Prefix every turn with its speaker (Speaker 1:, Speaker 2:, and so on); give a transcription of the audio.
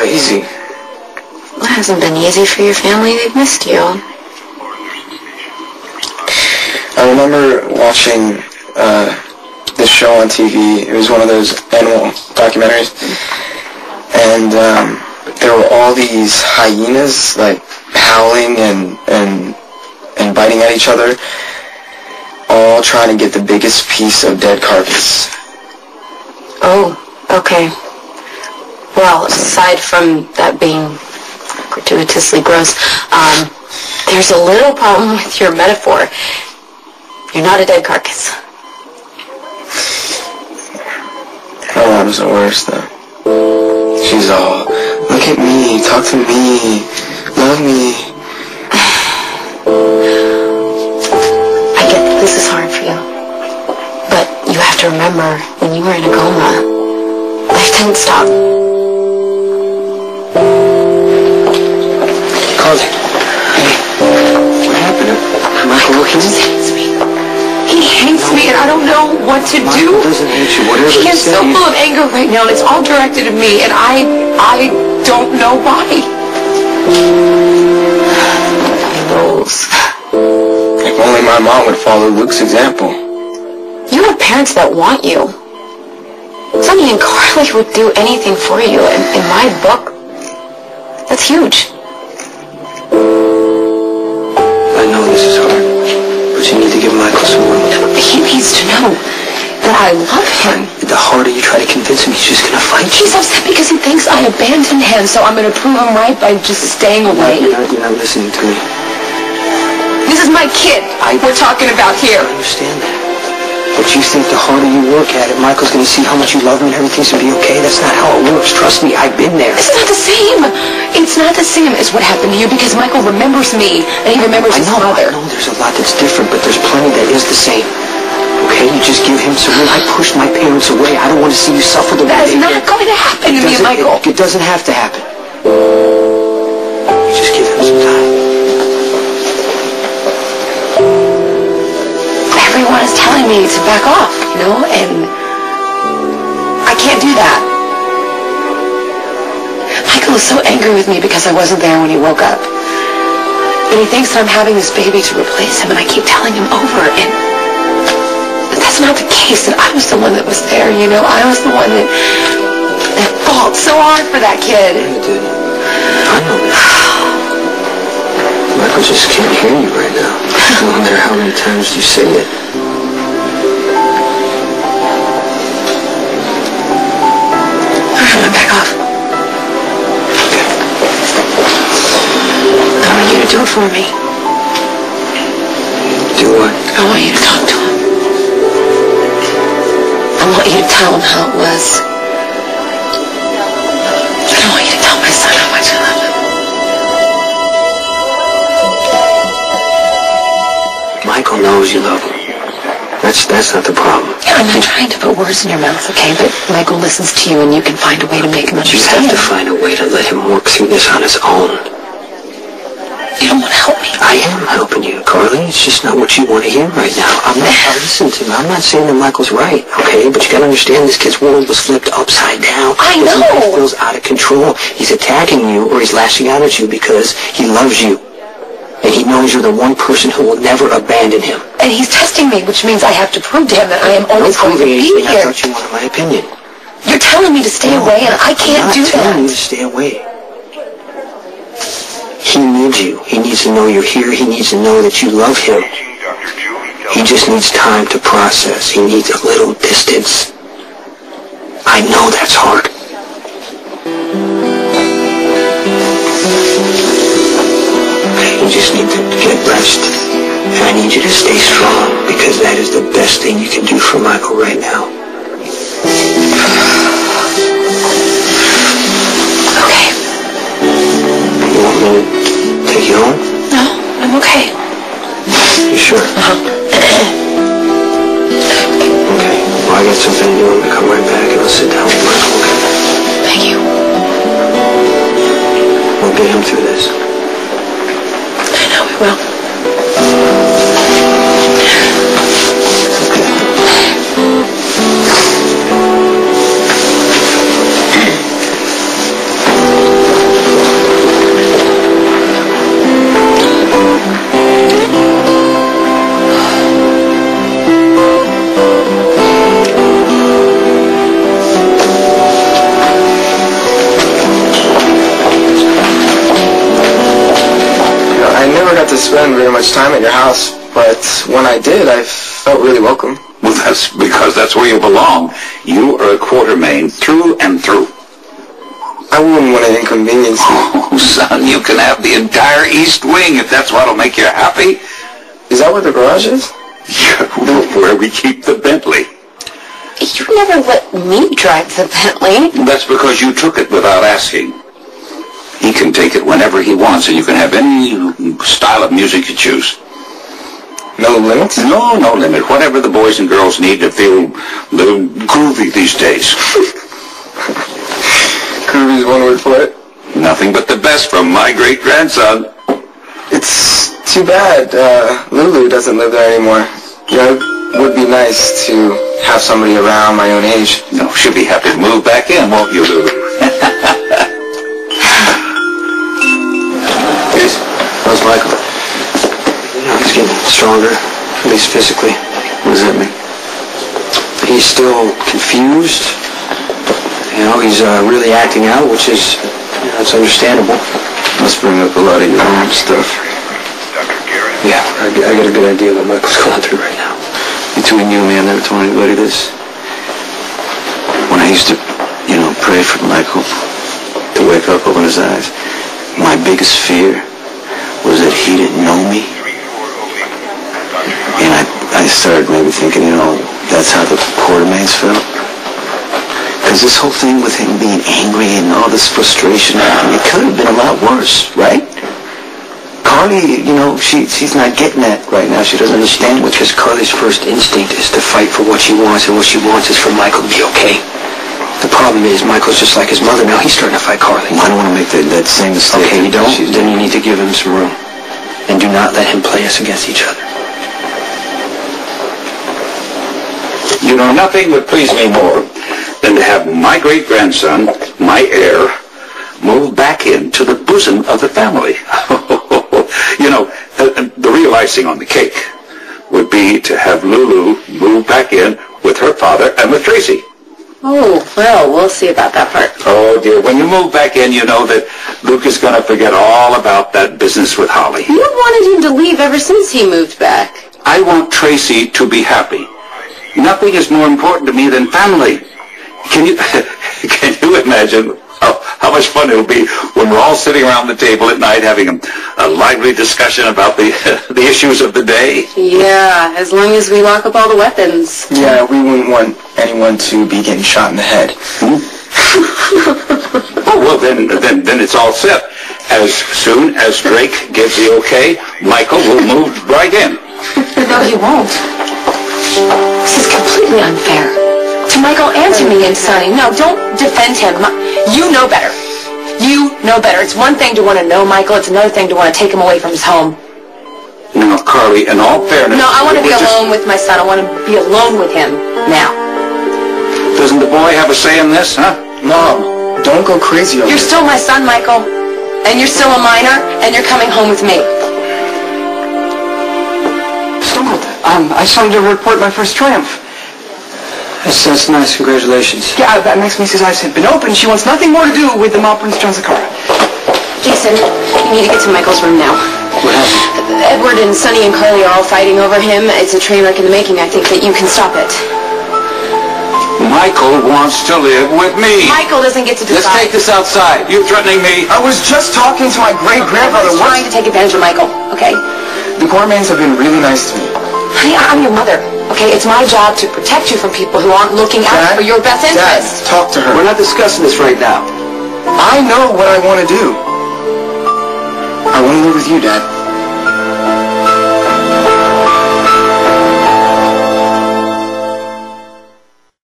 Speaker 1: crazy.
Speaker 2: Well, it hasn't been easy for your family. They've missed you.
Speaker 1: I remember watching this show on TV. It was one of those animal documentaries. And there were all these hyenas, like, howling and biting at each other, all trying to get the biggest piece of dead carcass.
Speaker 2: Oh, okay. Well, aside from that being gratuitously gross, there's a little problem with your metaphor. You're not a dead carcass.
Speaker 1: My mom's the worst, though. She's all, look at me, talk to me, love me.
Speaker 2: I get that this is hard for you. But you have to remember, when you were in a coma, life didn't stop.
Speaker 3: Carly. Hey. What happened? Michael,
Speaker 2: He just hates me. He hates me, and I don't know what to do.
Speaker 3: Michael doesn't hate you. Whatever
Speaker 2: he is so full of anger right now, and it's all directed at me, and I don't know why. Rules.
Speaker 1: If only my mom would follow Luke's example.
Speaker 2: You have parents that want you. Sonny and Carly would do anything for you, and in my book, that's huge.
Speaker 3: I know this is hard, but you need to give Michael some room.
Speaker 2: He needs to know that I love him.
Speaker 3: The harder you try to convince him, he's just going to fight you.
Speaker 2: He's upset because he thinks I abandoned him, so I'm going to prove him right by just staying away.
Speaker 3: You're not listening to me.
Speaker 2: This is my kid we're talking about here.
Speaker 3: I understand that. But you think the harder you work at it, Michael's going to see how much you love him and everything's going to be okay? That's not how it works. Trust me, I've been there.
Speaker 2: It's not the same. It's not the same as what happened to you because Michael remembers me and he remembers his mother.
Speaker 3: I know there's a lot that's different, but there's plenty that is the same. Okay, you just give him some room. I pushed my parents away. I don't want to see you suffer the way
Speaker 2: That is
Speaker 3: they
Speaker 2: not
Speaker 3: did.
Speaker 2: going to happen to me, Michael.
Speaker 3: It doesn't have to happen. You just give him some time.
Speaker 2: Everyone is telling me to back off, you know, and I can't do that. Michael is so angry with me because I wasn't there when he woke up. And he thinks that I'm having this baby to replace him, and I keep telling him over, and that's not the case, and I was the one that was there, you know. I was the one that fought so hard for that kid.
Speaker 3: You did. I know that. Michael just can't hear you right now. No matter how many times you say it.
Speaker 2: Back off.
Speaker 3: Okay.
Speaker 2: I want you to do it for me.
Speaker 3: Do what?
Speaker 2: I want you to talk to him. I want you to tell him how it was. I don't want you to tell my son how much I love him.
Speaker 3: Michael knows you love him. That's not the problem.
Speaker 2: Yeah, I'm not trying to put words in your mouth, okay? But Michael listens to you, and you can find a way to make him
Speaker 3: You
Speaker 2: understand.
Speaker 3: have to find a way to let him work through this on his own.
Speaker 2: You don't want to help me.
Speaker 3: I am helping you, Carly. It's just not what you want to hear right now. Listen to me. I'm not saying that Michael's right, okay? But you gotta understand this kid's world was flipped upside down.
Speaker 2: I know.
Speaker 3: His life feels out of control. He's attacking you or he's lashing out at you because he loves you. And he knows you're the one person who will never abandon him.
Speaker 2: And he's testing me, which means I have to prove to him that I am always going to be
Speaker 3: I
Speaker 2: here.
Speaker 3: thought you wanted my opinion.
Speaker 2: You're telling me to stay away, and I can't do
Speaker 3: I'm not telling you
Speaker 2: that.
Speaker 3: to stay away. He needs you. He needs to know you're here. He needs to know that you love him. He just needs time to process. He needs a little distance. I know that's hard. You just need to get rest. And I need you to stay strong because that is the best thing you can do for Michael right now.
Speaker 2: Okay.
Speaker 3: You want me to take you home?
Speaker 2: No, I'm okay.
Speaker 3: You sure? Okay. Well, I got something to do. I'm gonna come right back and I'll sit down with Michael, okay?
Speaker 2: Thank you.
Speaker 3: We'll get him through this.
Speaker 2: I know we will.
Speaker 1: spend very much time at your house, but when I did, I felt really welcome.
Speaker 4: Well, that's because that's where you belong. You are a Quartermain through and through.
Speaker 1: I wouldn't want to inconvenience you.
Speaker 4: Oh, son, you can have the entire East Wing if that's what'll make you happy.
Speaker 1: Is that where the garage is?
Speaker 4: Yeah, where we keep the Bentley.
Speaker 2: You never let me drive the Bentley.
Speaker 4: That's because you took it without asking. He can take it whenever he wants, and you can have any style of music you choose.
Speaker 1: No limits?
Speaker 4: No limit. Whatever the boys and girls need to feel a little groovy these days.
Speaker 1: Groovy is one word for it.
Speaker 4: Nothing but the best from my great-grandson.
Speaker 1: It's too bad Lulu doesn't live there anymore. You know, it would be nice to have somebody around my own age.
Speaker 4: No, she'll be happy to move back in, won't you, Lulu?
Speaker 3: Yes. How's Michael? You know, he's getting stronger, at least physically.
Speaker 4: What does that mean?
Speaker 3: He's still confused. You know, he's really acting out, which is, it's understandable.
Speaker 4: Must bring up a lot of your own stuff.
Speaker 3: Yeah, I got a good idea what Michael's going through right now.
Speaker 4: Between you and me, I never told anybody this. When I used to, pray for Michael to wake up, open his eyes, my biggest fear was that he didn't know me. And I started maybe thinking, that's how the Quartermains felt. Because this whole thing with him being angry and all this frustration, it could have been a lot worse, right? Carly, she's not getting that right now. She doesn't understand what
Speaker 3: Because Carly's first instinct is to fight for what she wants, and what she wants is for Michael to be okay. The problem is, Michael's just like his mother now. He's starting to fight Carly.
Speaker 4: I don't want to make that same mistake.
Speaker 3: Okay, you don't? Then you need to give him some room. And do not let him play us against each other.
Speaker 4: Nothing would please me more than to have my great-grandson, my heir, move back into the bosom of the family. The real icing on the cake would be to have Lulu move back in with her father and with Tracy.
Speaker 2: Oh, well, we'll see about that part.
Speaker 4: Oh, dear, when you move back in, you know that Luke is going to forget all about that business with Holly.
Speaker 2: You wanted him to leave ever since he moved back.
Speaker 4: I want Tracy to be happy. Nothing is more important to me than family. Can you imagine how much fun it'll be when we're all sitting around the table at night having a lively discussion about the issues of the day?
Speaker 2: Yeah, as long as we lock up all the weapons.
Speaker 1: Yeah, we wouldn't want anyone to be getting shot in the head.
Speaker 4: Oh, well, then it's all set. As soon as Drake gives the okay, Michael will move right in.
Speaker 2: No, he won't. This is completely unfair. To Michael and to me and Sonny. No, don't defend him. You know better. You know better. It's one thing to want to know Michael. It's another thing to want to take him away from his home.
Speaker 4: Now, Carly, in all fairness...
Speaker 2: No, I want to be alone with my son. I want to be alone with him now.
Speaker 4: Doesn't the boy have a say in this, huh?
Speaker 1: Mom, don't go crazy over
Speaker 2: You're
Speaker 1: it.
Speaker 2: still my son, Michael. And you're still a minor, and you're coming home with me.
Speaker 3: Stop. I just wanted to report my first triumph. That's nice. Congratulations.
Speaker 5: Yeah, that next Mrs. Ives had been open. She wants nothing more to do with the Prince Transakara.
Speaker 2: Jason, you need to get to Michael's room now.
Speaker 3: What happened?
Speaker 2: Edward and Sonny and Carly are all fighting over him. It's a train wreck in the making. I think that you can stop it.
Speaker 4: Michael wants to live with me.
Speaker 2: Michael doesn't get to decide.
Speaker 4: Let's take this outside. You threatening me?
Speaker 1: I was just talking to my great-grandfather.
Speaker 2: He's trying to take advantage of Michael, okay?
Speaker 1: The Quartermains have been really nice to me.
Speaker 2: Honey, I'm your mother, okay? It's my job to protect you from people who aren't looking out for your best interest.
Speaker 1: Dad, talk to her.
Speaker 3: We're not discussing this right now.
Speaker 1: I know what I want to do. I want to live with you, Dad.